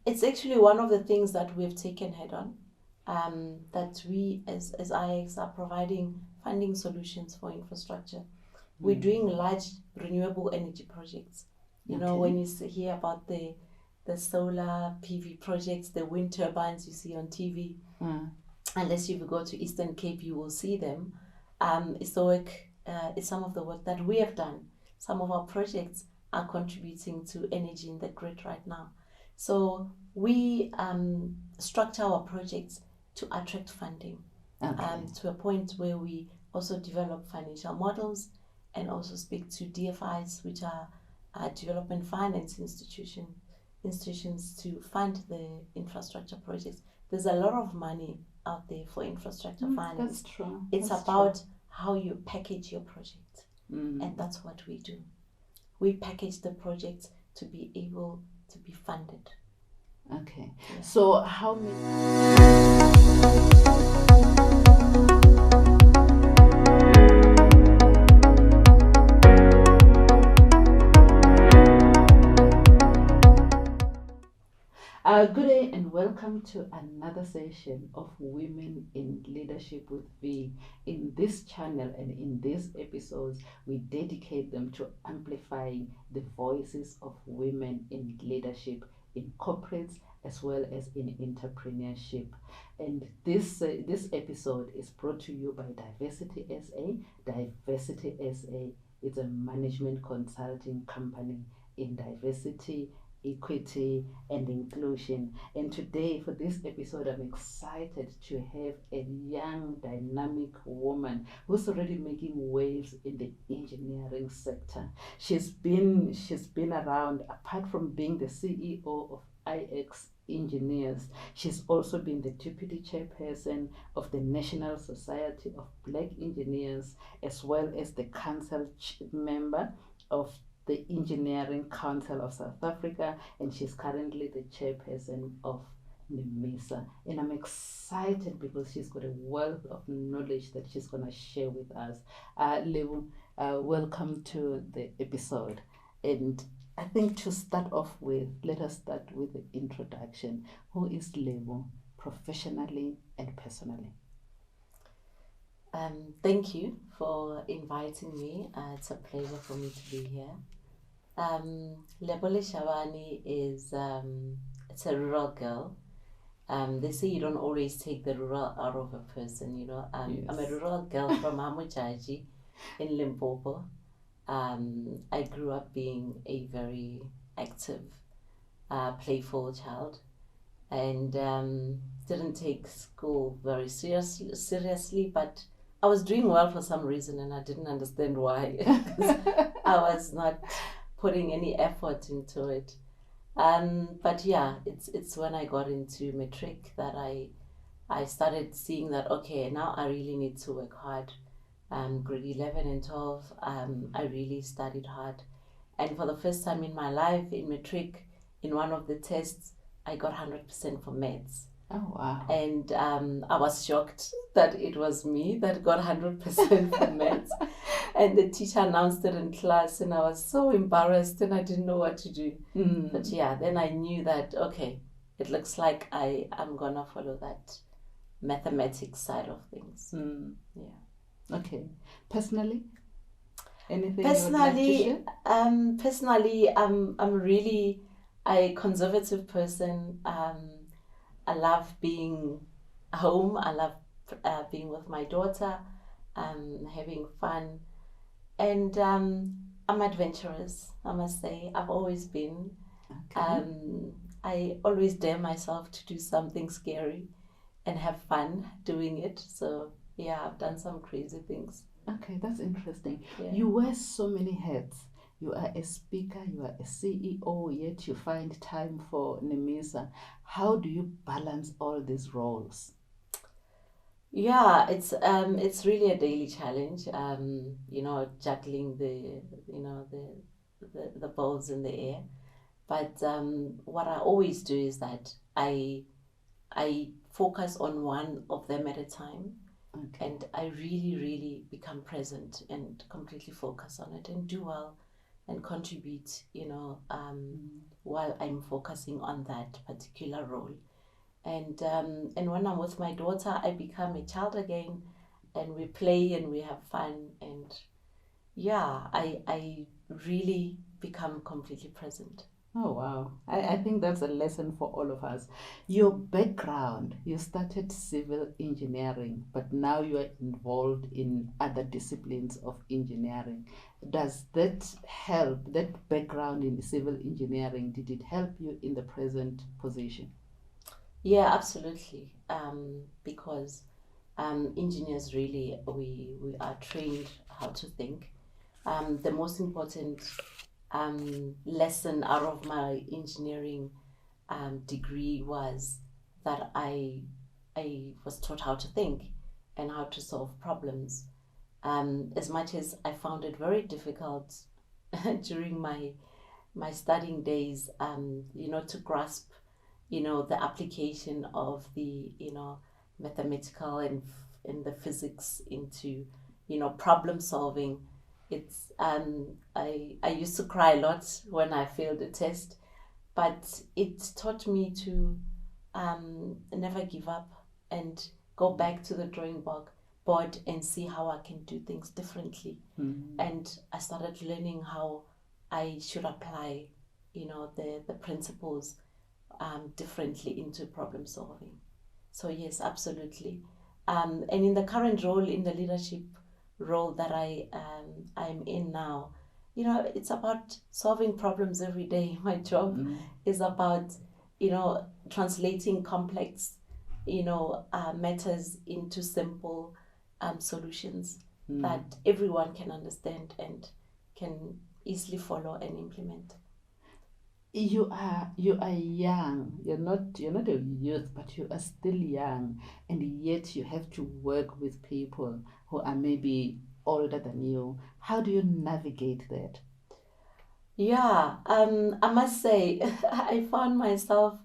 It's actually one of the things that we've taken head on. That we as IX are providing funding solutions for infrastructure. We're doing large renewable energy projects. You know, when you hear about the solar PV projects, the wind turbines you see on TV, unless you go to Eastern Cape, you will see them. It's the work, it's some of the work that we have done. Some of our projects are contributing to energy in the grid right now. So we structure our projects to attract funding, to a point where we also develop financial models and also speak to DFIs, which are development finance institutions to fund the infrastructure projects. There's a lot of money out there for infrastructure finance. That's true. It's about how you package your project, and that's what we do. We package the projects to be able to be funded. Okay. Yeah. So how many... Good day and welcome to another session of Women in Leadership with Vee. In this channel and in these episodes, we dedicate them to amplifying the voices of women in leadership in corporates as well as in entrepreneurship. And this episode is brought to you by Diversity SA. Diversity SA is a management consulting company in diversity, equity and inclusion. And today for this episode, I'm excited to have a young dynamic woman who's already making waves in the engineering sector. She's been around. Apart from being the CEO of IX Engineers, she's also been the deputy chairperson of the National Society of Black Engineers, as well as the council member of the Engineering Council of South Africa, and she's currently the chairperson of NEMISA. And I'm excited because she's got a wealth of knowledge that she's going to share with us. Lebo, welcome to the episode. And I think to start off with, let us start with the introduction. Who is Lebo, professionally and personally? Thank you for inviting me. It's a pleasure for me to be here. Lebo Leshabane is it's a rural girl. They say you don't always take the rural out of a person, you know. Yes. I'm a rural girl from Hamuchaji in Limpopo. I grew up being a very active, playful child, and didn't take school very seriously, but I was doing well for some reason, and I didn't understand why. I was not putting any effort into it. But yeah, it's when I got into matric that I started seeing that, okay, now I really need to work hard. Grade 11 and 12, I really studied hard. And for the first time in my life, in matric, in one of the tests, I got 100% for maths. Oh, wow. And I was shocked that it was me that got 100% for maths. And the teacher announced it in class, and I was so embarrassed and I didn't know what to do. But yeah, then I knew that, okay, it looks like I am going to follow that mathematics side of things. Yeah. Okay. Personally? Anything personally, you would like to share? Personally, I'm really a conservative person. I love being home. I love being with my daughter, having fun. And I'm adventurous, I must say. I've always been. Okay. I always dare myself to do something scary and have fun doing it. So yeah, I've done some crazy things. Okay, that's interesting. Yeah. You wear so many hats. You are a speaker, you are a CEO, yet you find time for NEMISA. How do you balance all these roles? Yeah, it's really a daily challenge. You know, juggling the balls in the air. But what I always do is that I focus on one of them at a time. Okay. And I really, really become present and completely focus on it and do well and contribute, while I'm focusing on that particular role. And when I'm with my daughter, I become a child again, and we play and we have fun, and yeah, I really become completely present. Oh, wow. I think that's a lesson for all of us. Your background, you started civil engineering, but now you are involved in other disciplines of engineering. Does that help, that background in civil engineering, did it help you in the present position? Yeah, absolutely. Because engineers really, we are trained how to think. The most important lesson out of my engineering degree was that I was taught how to think and how to solve problems. As much as I found it very difficult during my studying days, to grasp, the application of the, mathematical and the physics into, problem solving. It's I used to cry a lot when I failed a test, but it taught me to never give up and go back to the drawing board and see how I can do things differently. And I started learning how I should apply, the principles differently into problem solving. So yes, absolutely. And in the current role, in the leadership role that I'm in now, it's about solving problems every day. My job is about, translating complex, matters into simple solutions that everyone can understand and can easily follow and implement. You are young. You're not a youth, but you are still young, and yet you have to work with people who are maybe older than you. How do you navigate that? Yeah, I must say, I found myself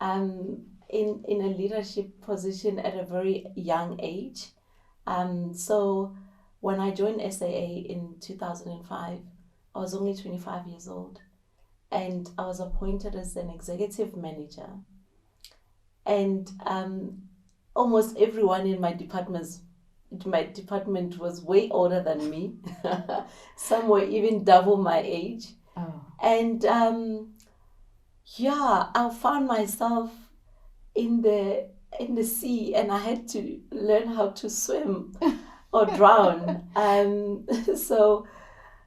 in a leadership position at a very young age. So when I joined SAA in 2005, I was only 25 years old, and I was appointed as an executive manager. And almost everyone in my department was way older than me. Some were even double my age. Oh, And yeah, I found myself in the sea, and I had to learn how to swim or drown. So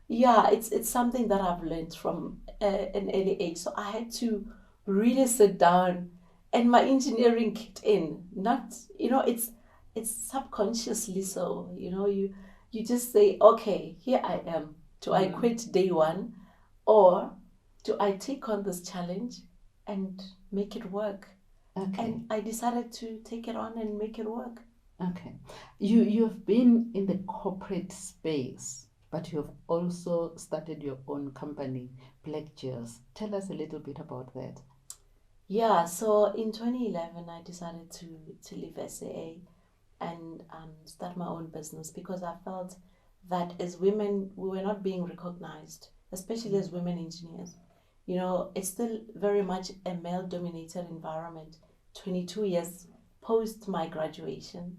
yeah, it's something that I've learned from an early age. So I had to really sit down, and my engineering kicked in. Not, it's subconsciously so. You just say, okay, here I am. Do I quit day one, or do I take on this challenge and make it work? okay. And I decided to take it on and make it work. Okay. You've been in the corporate space, but you've also started your own company, Black Jills. Tell us a little bit about that. Yeah, so in 2011, I decided to leave SAA and start my own business because I felt that as women, we were not being recognized, especially as women engineers. It's still very much a male dominated environment, 22 years post my graduation.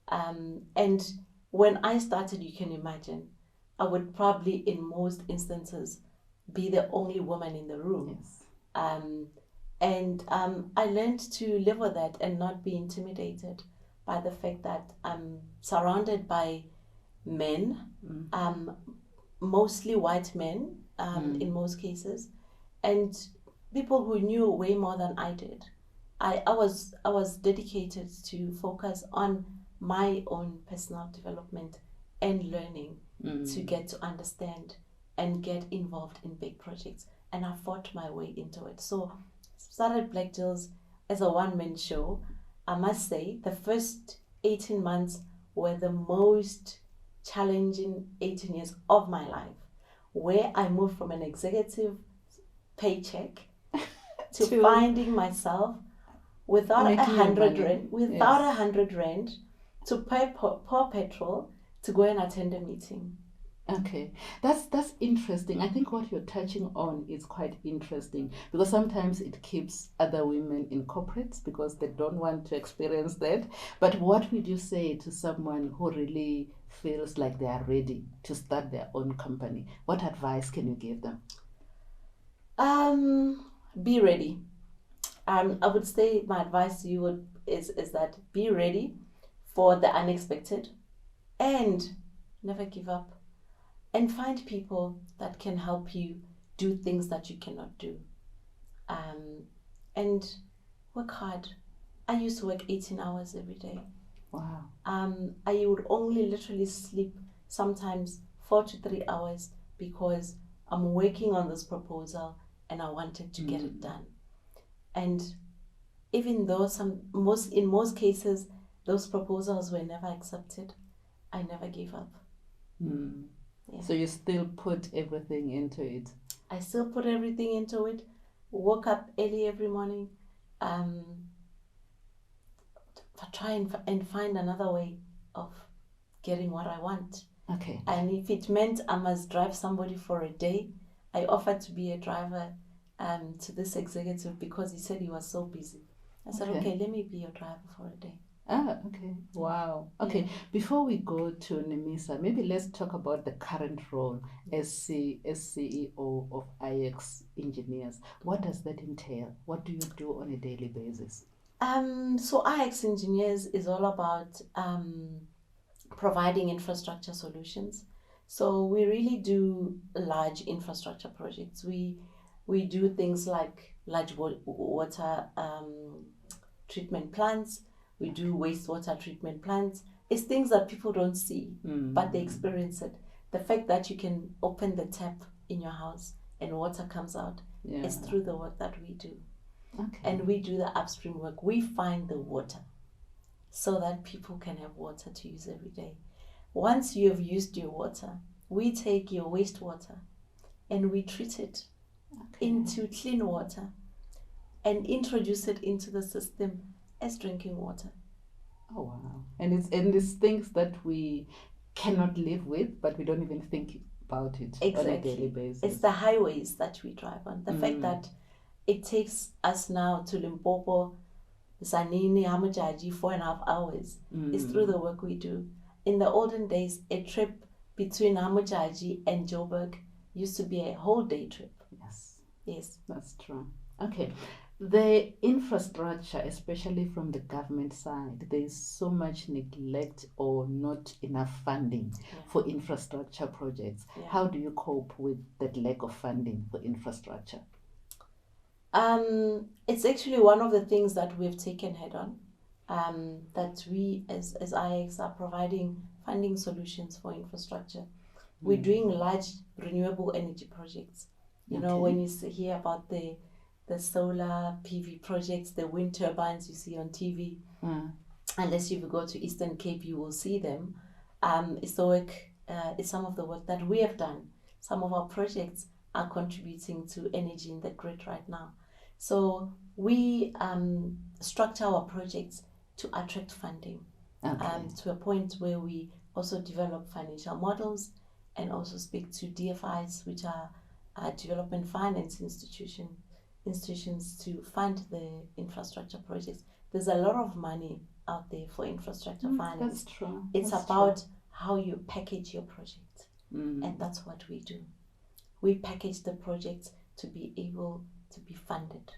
And when I started, you can imagine, I would probably, in most instances, be the only woman in the room. Yes. And I learned to live with that and not be intimidated by the fact that I'm surrounded by men, mostly white men in most cases, and people who knew way more than I did. I was dedicated to focus on my own personal development and learning to get to understand and get involved in big projects. And I fought my way into it. So started Black Jills as a one-man show. I must say the first 18 months were the most challenging 18 years of my life, where I moved from an executive paycheck to finding myself without Making your 100 money. rand, without Yes. 100 rand to pay pour petrol to go and attend a meeting. Okay, that's interesting. I think what you're touching on is quite interesting because sometimes it keeps other women in corporates because they don't want to experience that. But what would you say to someone who really feels like they are ready to start their own company? What advice can you give them? Be ready. I would say my advice to you is that be ready for the unexpected and never give up, and find people that can help you do things that you cannot do. Um, and work hard. I used to work 18 hours every day. Wow. I would only literally sleep sometimes 4 to 3 hours because I'm working on this proposal and I wanted to get it done. And even though in most cases those proposals were never accepted, I never gave up. Yeah. So you still put everything into it. I still put everything into it. Woke up early every morning, try and find another way of getting what I want. Okay. And if it meant I must drive somebody for a day, I offered to be a driver to this executive because he said he was so busy. I said, okay, let me be your driver for a day. Ah, okay. Wow. Okay. Yeah. Before we go to Nemisa, maybe let's talk about the current role as CEO of IX Engineers. What does that entail? What do you do on a daily basis? So IX Engineers is all about providing infrastructure solutions. So we really do large infrastructure projects. We do things like large water treatment plants. We do wastewater treatment plants. It's things that people don't see, but they experience it. The fact that you can open the tap in your house and water comes out is through the work that we do. Okay. And we do the upstream work. We find the water so that people can have water to use every day. Once you have used your water, we take your wastewater and we treat it into clean water and introduce it into the system as drinking water. Oh wow. And it's things that we cannot live with, but we don't even think about it on a daily basis. It's the highways that we drive on. The fact that it takes us now to Limpopo, Zanini, Hamajaji, 4.5 hours is through the work we do. In the olden days, a trip between Hamajaji and Joburg used to be a whole day trip. Yes. That's true. Okay. The infrastructure, especially from the government side, there is so much neglect or not enough funding for infrastructure projects. How do you cope with that lack of funding for infrastructure? It's actually one of the things that we've taken head on. That we as IX are providing funding solutions for infrastructure. We're doing large renewable energy projects. You know, when you hear about the solar PV projects, the wind turbines you see on TV, unless you go to Eastern Cape, you will see them. It's some of the work that we have done. Some of our projects are contributing to energy in the grid right now. So we structure our projects to attract funding to a point where we also develop financial models and also speak to DFIs, which are development finance institutions to fund the infrastructure projects. There's a lot of money out there for infrastructure finance. That's true. It's about how you package your project, and that's what we do. We package the projects to be able to be funded.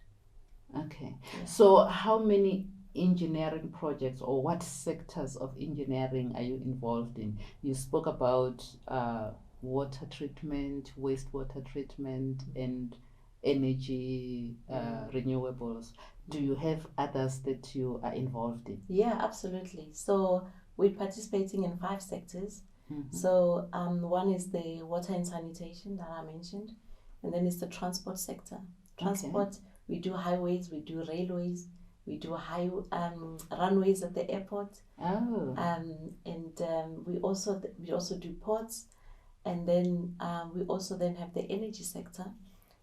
Okay. So how many engineering projects or what sectors of engineering are you involved in? You spoke about water treatment, wastewater treatment, and energy renewables. Do you have others that you are involved in? Yeah, absolutely. So we're participating in 5 sectors. So one is the water and sanitation that I mentioned, and then it's the transport sector. Transport, we do highways, we do railways, we do runways at the airport. We also do ports, and then we also then have the energy sector,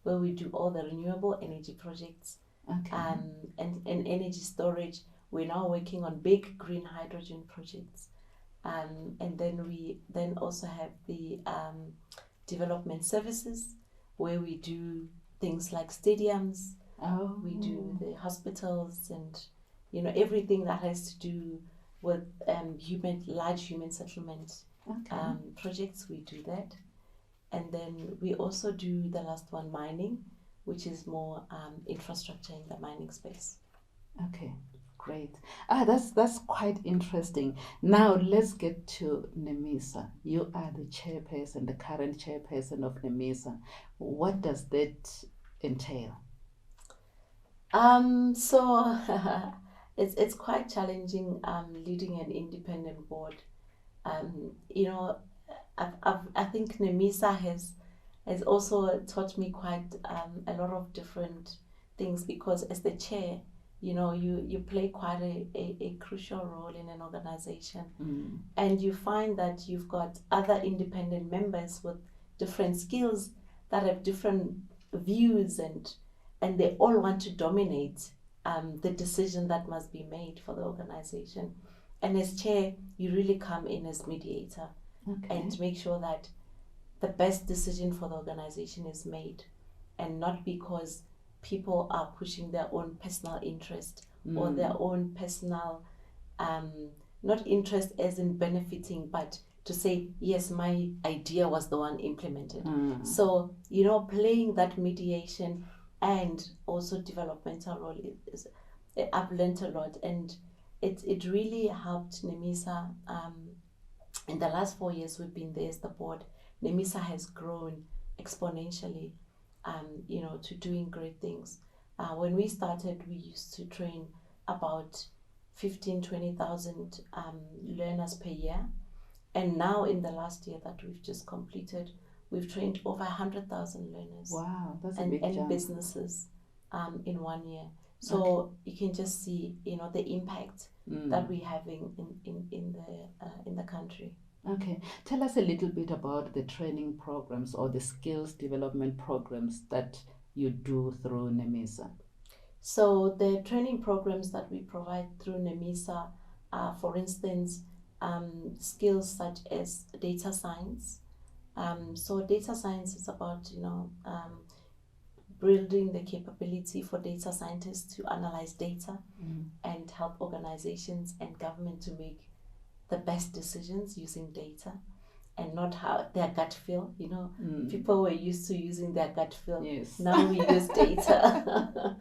where we do all the renewable energy projects and energy storage. We're now working on big green hydrogen projects. And then we then also have the development services, where we do things like stadiums, Oh. we do the hospitals, and everything that has to do with large human settlement Okay. projects. We do that, and then we also do the last one, mining, which is more infrastructure in the mining space. Okay, great. That's quite interesting. Now let's get to NEMISA. You are the chairperson, the current chairperson of NEMISA. What does that entail? So it's quite challenging leading an independent board. You know, I think NEMISA has also taught me quite a lot of different things, because as the chair, you play quite a crucial role in an organization, and you find that you've got other independent members with different skills that have different views, and they all want to dominate the decision that must be made for the organization. And as chair, you really come in as mediator, Okay. and make sure that the best decision for the organization is made, and not because people are pushing their own personal interest or their own personal, not interest as in benefiting, but to say, yes, my idea was the one implemented. So, playing that mediation and also developmental role I've learned a lot, and it really helped NEMISA. In the last 4 years we've been there as the board, NEMISA has grown exponentially, to doing great things. When we started, we used to train about 20,000 learners per year. And now in the last year that we've just completed, we've trained over 100,000 learners. Wow, that's a and, big and jump. businesses in 1 year. So you can just see, the impact that we're having in the country. Okay, tell us a little bit about the training programs or the skills development programs that you do through NEMISA. So the training programs that we provide through NEMISA are, for instance, skills such as data science. So data science is about, building the capability for data scientists to analyze data and help organizations and government to make the best decisions using data, and not how their gut feel. People were used to using their gut feel. Yes. Now we use data.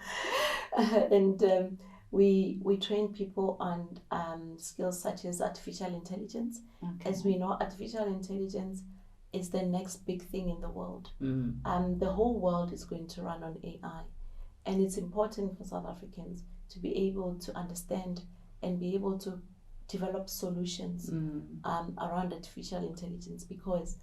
And we train people on skills such as artificial intelligence. Okay. As we know, artificial intelligence is the next big thing in the world. The whole world is going to run on AI, and it's important for South Africans to be able to understand and be able to develop solutions around artificial intelligence, because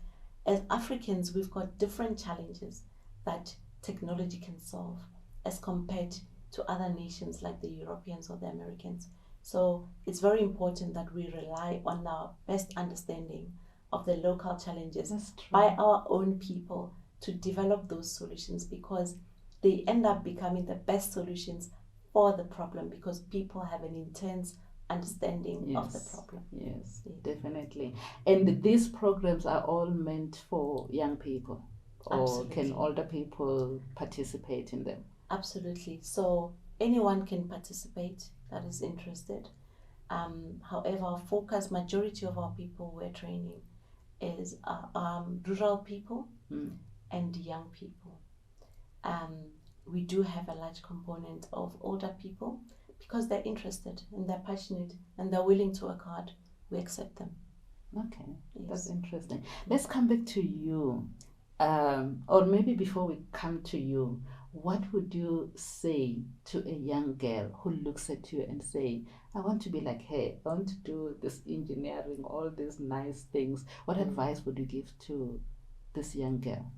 as Africans, we've got different challenges that technology can solve as compared to other nations like the Europeans or the Americans. So it's very important that we rely on our best understanding of the local challenges by our own people to develop those solutions, because they end up becoming the best solutions for the problem, because people have an intense understanding of the problem. Yes, definitely. And these programs are all meant for young people, or Absolutely. Can older people participate in them? Absolutely. So anyone can participate that is interested. However, our focus, majority of our people we're training is rural people and young people. We do have a large component of older people, because they're interested and they're passionate and they're willing to work hard. We accept them. Okay, Yes. That's interesting. Let's come back to you. Or maybe before we come to you, what would you say to a young girl who looks at you and say, I want to be like her, I want to do this engineering, all these nice things. What advice would you give to this young girl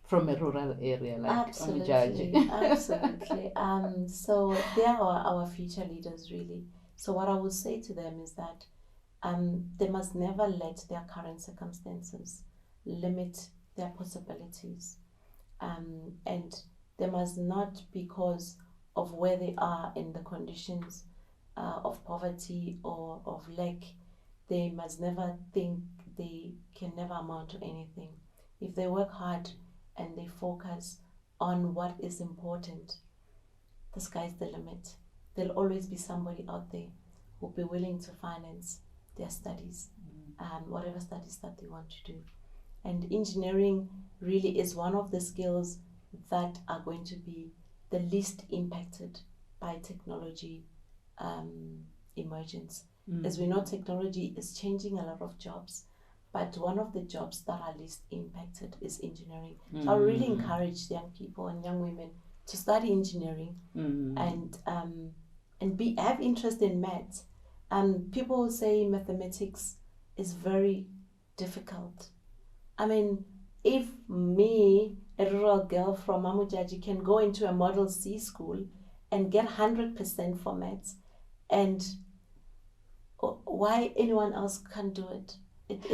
from a rural area like Absolutely. Absolutely. So they are our future leaders, really. So what I would say to them is that they must never let their current circumstances limit their possibilities. And they must not, because of where they are in the conditions of poverty or of lack, they must never think they can never amount to anything. If they work hard and they focus on what is important, the sky's the limit. There'll always be somebody out there who'll be willing to finance their studies, whatever studies that they want to do. And engineering really is one of the skills that are going to be the least impacted by technology emergence. As we know, technology is changing a lot of jobs, but one of the jobs that are least impacted is engineering. So I really encourage young people and young women to study engineering and have interest in maths. People say mathematics is very difficult. I mean, if me, a rural girl from Mamujaji, can go into a Model C school and get 100% for maths, and why anyone else can't do it? It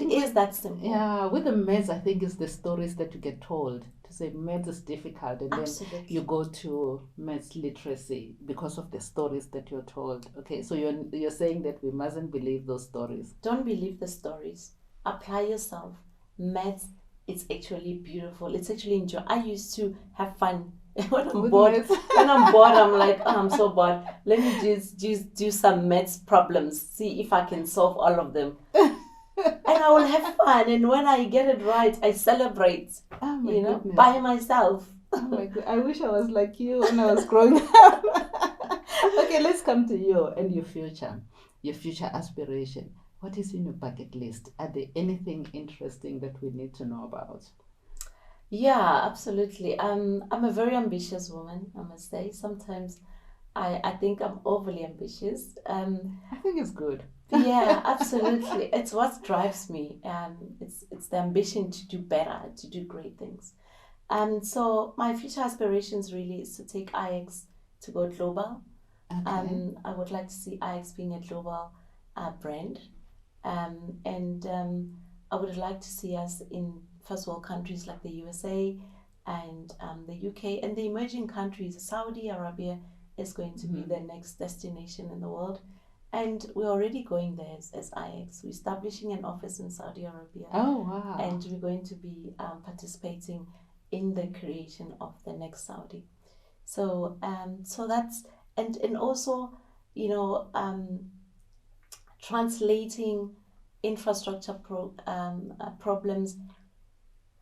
is that simple. Yeah, with the maths, I think it's the stories that you get told to say maths is difficult, and Absolutely. then you go to maths literacy because of the stories that you're told. Okay, so you're saying that we mustn't believe those stories. Don't believe the stories. Apply yourself. Maths, it's actually beautiful. It's actually enjoy. I used to have fun when I'm bored. When I'm bored, I'm like, oh, I'm so bored. Let me just do some maths problems. See if I can solve all of them. And I will have fun. And when I get it right, I celebrate. Oh my goodness. By myself. Oh my God. I wish I was like you when I was growing up. Okay, let's come to you and your future aspiration. What is in your bucket list? Are there anything interesting that we need to know about? Yeah, absolutely. I'm a very ambitious woman, I must say. Sometimes I think I'm overly ambitious. I think it's good. Yeah, absolutely. It's what drives me. It's the ambition to do better, to do great things. So my future aspirations really is to take IX to go global. Okay. I would like to see IX being a global brand. And I would like to see us in first world countries like the USA and the UK and the emerging countries. Saudi Arabia is going to be the next destination in the world. And we're already going there as IX. We're establishing an office in Saudi Arabia. Oh, wow. And we're going to be participating in the creation of the next Saudi. So that's, and also, translating infrastructure problems,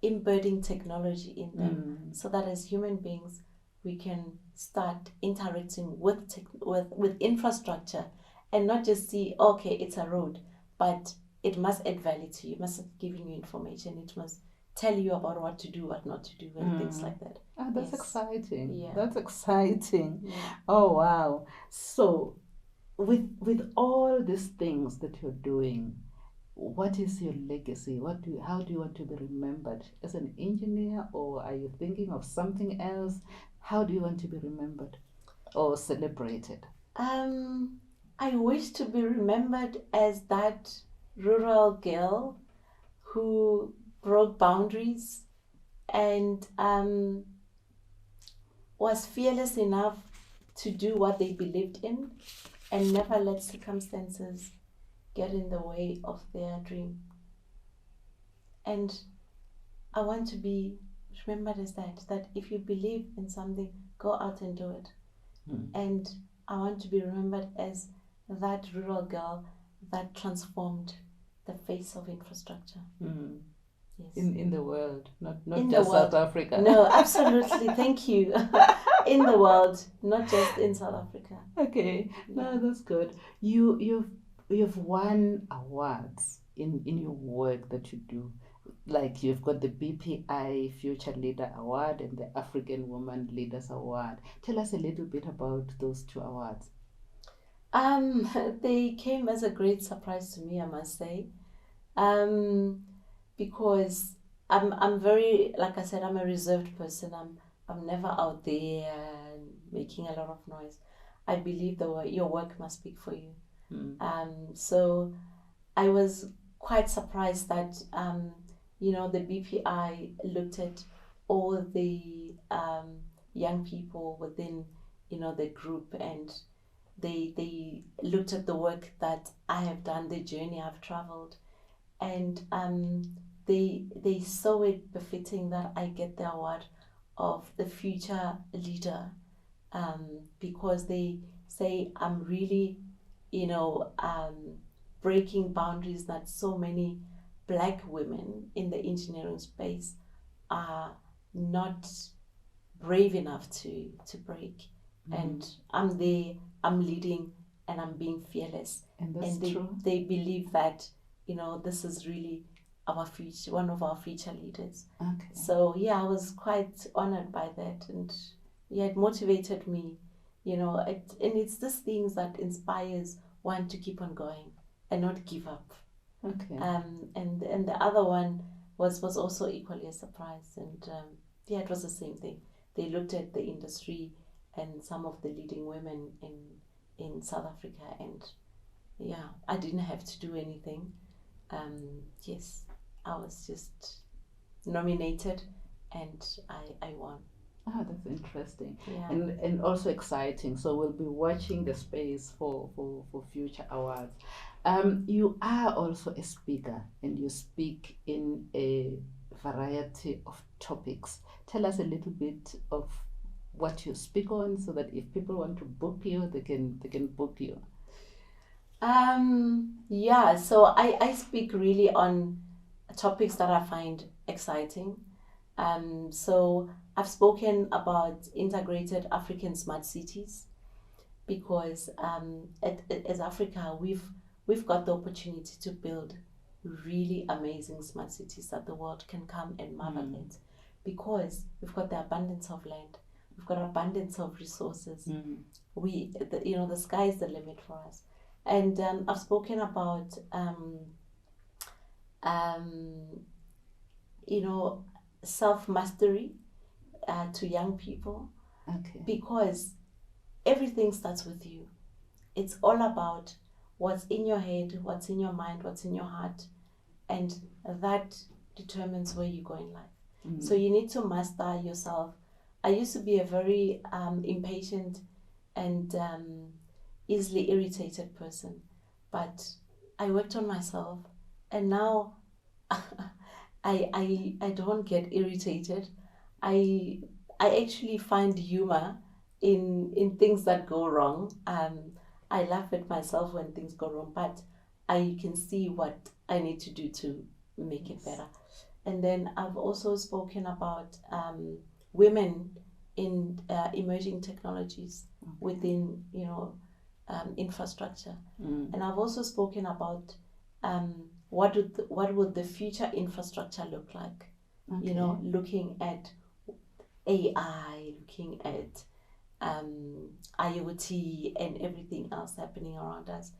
embedding technology in them, so that as human beings we can start interacting with infrastructure and not just see, okay, it's a road, but it must add value to you. It must give you information. It must tell you about what to do, what not to do, and things like that. Oh, that's Yes. exciting. Yeah. That's exciting. Yeah. Oh, wow. So with all these things that you're doing, what is your legacy? How do you want to be remembered? As an engineer, or are you thinking of something else? How do you want to be remembered or celebrated? I wish to be remembered as that rural girl who broke boundaries and was fearless enough to do what they believed in and never let circumstances get in the way of their dream. And I want to be remembered as that if you believe in something, go out and do it. And I want to be remembered as that rural girl that transformed the face of infrastructure. Yes. In the world, not In just the world. South Africa. No, absolutely. Thank you. In the world, not just in South Africa. Okay, no, that's good. You've won awards in your work that you do. Like you've got the BPI Future Leader Award and the African Woman Leaders Award. Tell us a little bit about those two awards. They came as a great surprise to me, I must say. Because I'm very, like I said, I'm a reserved person. I'm never out there making a lot of noise. I believe your work must speak for you. So I was quite surprised that the BPI looked at all the young people within the group and they looked at the work that I have done, the journey I've traveled, and they saw it befitting that I get the award of the future leader, because they say I'm really, breaking boundaries that so many black women in the engineering space are not brave enough to break. And I'm there, I'm leading, and I'm being fearless. And that's And true. they believe that, this is really our future, one of our future leaders. Okay. So yeah, I was quite honored by that, and yeah, it motivated me, and it's these things that inspires one to keep on going and not give up. Okay. And the other one was also equally a surprise, and yeah, it was the same thing. They looked at the industry and some of the leading women in South Africa, and yeah, I didn't have to do anything. Yes, I was just nominated, and I won. Ah, that's interesting. Yeah. And also exciting. So we'll be watching the space for future awards. You are also a speaker, and you speak in a variety of topics. Tell us a little bit of what you speak on, so that if people want to book you, they can book you. Yeah, so I speak really on topics that I find exciting. So I've spoken about integrated African smart cities, because as Africa, we've got the opportunity to build really amazing smart cities that the world can come and marvel at, because we've got the abundance of land, we've got abundance of resources. The sky is the limit for us. And I've spoken about self-mastery to young people, Okay. because everything starts with you. It's all about what's in your head, what's in your mind, what's in your heart, and that determines where you go in life. So you need to master yourself. I used to be a very impatient and easily irritated person, but I worked on myself, and now I don't get irritated. I actually find humor in things that go wrong. I laugh at myself when things go wrong, but I can see what I need to do to make it better. And then I've also spoken about women in emerging technologies within infrastructure. And I've also spoken about what would the future infrastructure look like. Okay. Looking at AI, looking at IoT and everything else happening around us.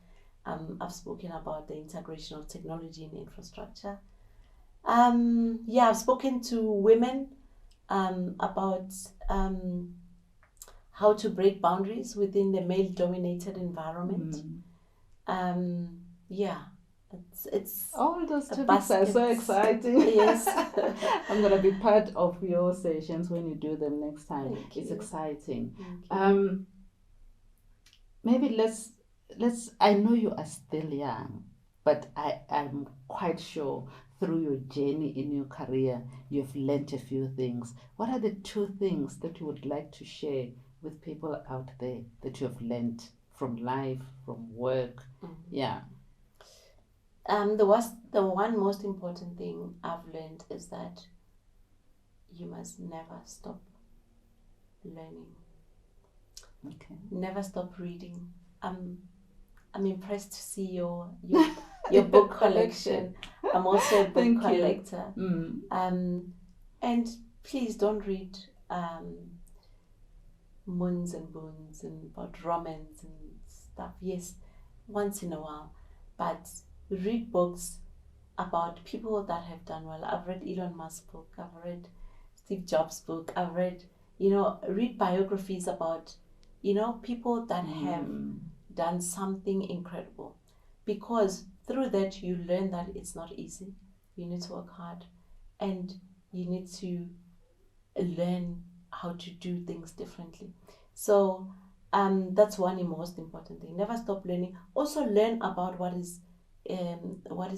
I've spoken about the integration of technology in infrastructure. I've spoken to women about how to break boundaries within the male-dominated environment. It's all those topics are so exciting. Yes. I'm gonna be part of your sessions when you do them next time. Thank It's you. exciting. Thank you. Maybe let's I know you are still young, but I'm quite sure through your journey in your career you've learned a few things. What are the 2 things that you would like to share with people out there that you have learned from life, from work? Yeah. The one most important thing I've learned is that you must never stop learning. Okay. Never stop reading. I'm impressed to see your book collection. I'm also a book Thank you. collector. And please don't read moons and boons and about romance and stuff. Yes, once in a while, but read books about people that have done well. I've read Elon Musk's book. I've read Steve Jobs' book. I've read, read biographies about, people that have done something incredible, because through that you learn that it's not easy. You need to work hard, and you need to learn how to do things differently. So That's one most important thing. Never stop learning. Also learn about what is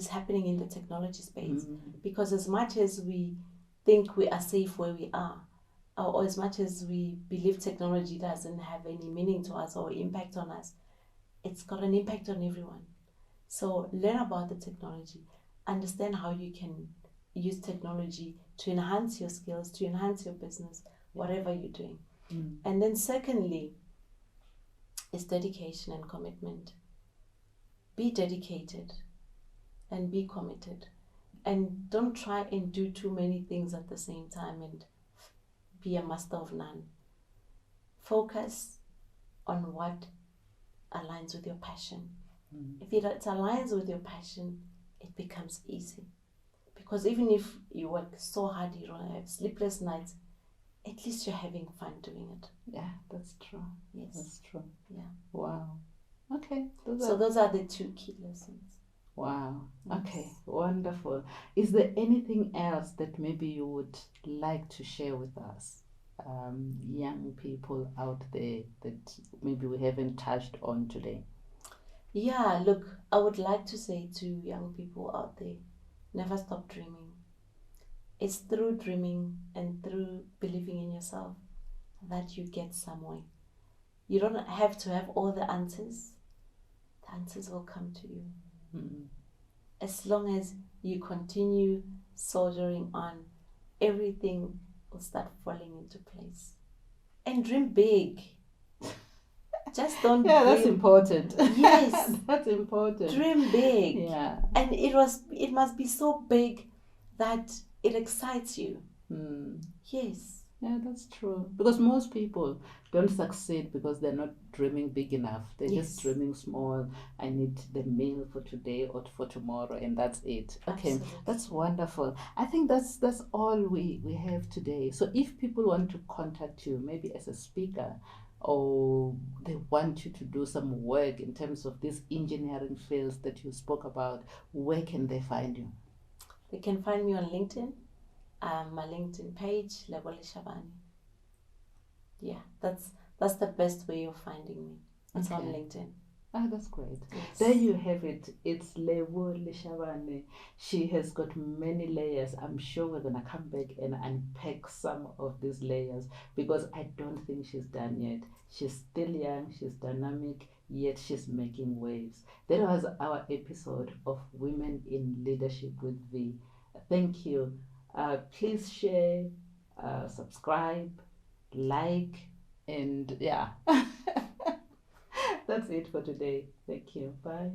happening in the technology space, because as much as we think we are safe where we are, or as much as we believe technology doesn't have any meaning to us or impact on us, it's got an impact on everyone. So learn about the technology, understand how you can use technology to enhance your skills, to enhance your business, whatever you're doing. And then secondly is dedication and commitment. Be dedicated and be committed, and don't try and do too many things at the same time and be a master of none. Focus on what aligns with your passion. If it aligns with your passion, it becomes easy, because even if you work so hard, you don't have sleepless nights, at least you're having fun doing it. Yeah, that's true. Yes, that's true. Yeah. Wow. Okay. Those are the two key lessons. Wow. Yes. Okay. Wonderful. Is there anything else that maybe you would like to share with us, young people out there, that maybe we haven't touched on today? Yeah, look, I would like to say to young people out there, never stop dreaming. It's through dreaming and through believing in yourself that you get somewhere. You don't have to have all the answers. The answers will come to you. As long as you continue soldiering on, everything will start falling into place. And dream big. Just don't dream. That's important. Yes. That's important. Dream big. Yeah. And it must be so big that it excites you. Yes. Yeah, that's true. Because most people don't succeed because they're not dreaming big enough. They're just dreaming small. I need the meal for today or for tomorrow, and that's it. Okay, Absolutely. That's wonderful. I think that's all we have today. So if people want to contact you, maybe as a speaker, or they want you to do some work in terms of these engineering fields that you spoke about, where can they find you? They can find me on LinkedIn. My LinkedIn page, Lebo Leshabane. Yeah, that's the best way of finding me. It's on LinkedIn. Ah, that's great. Yes. There you have it. It's Lebo Leshabane. She has got many layers. I'm sure we're going to come back and unpack some of these layers, because I don't think she's done yet. She's still young, she's dynamic, yet she's making waves. That was our episode of Women in Leadership with Vee. Thank you. Please share, subscribe, like, and yeah. That's it for today. Thank you. Bye.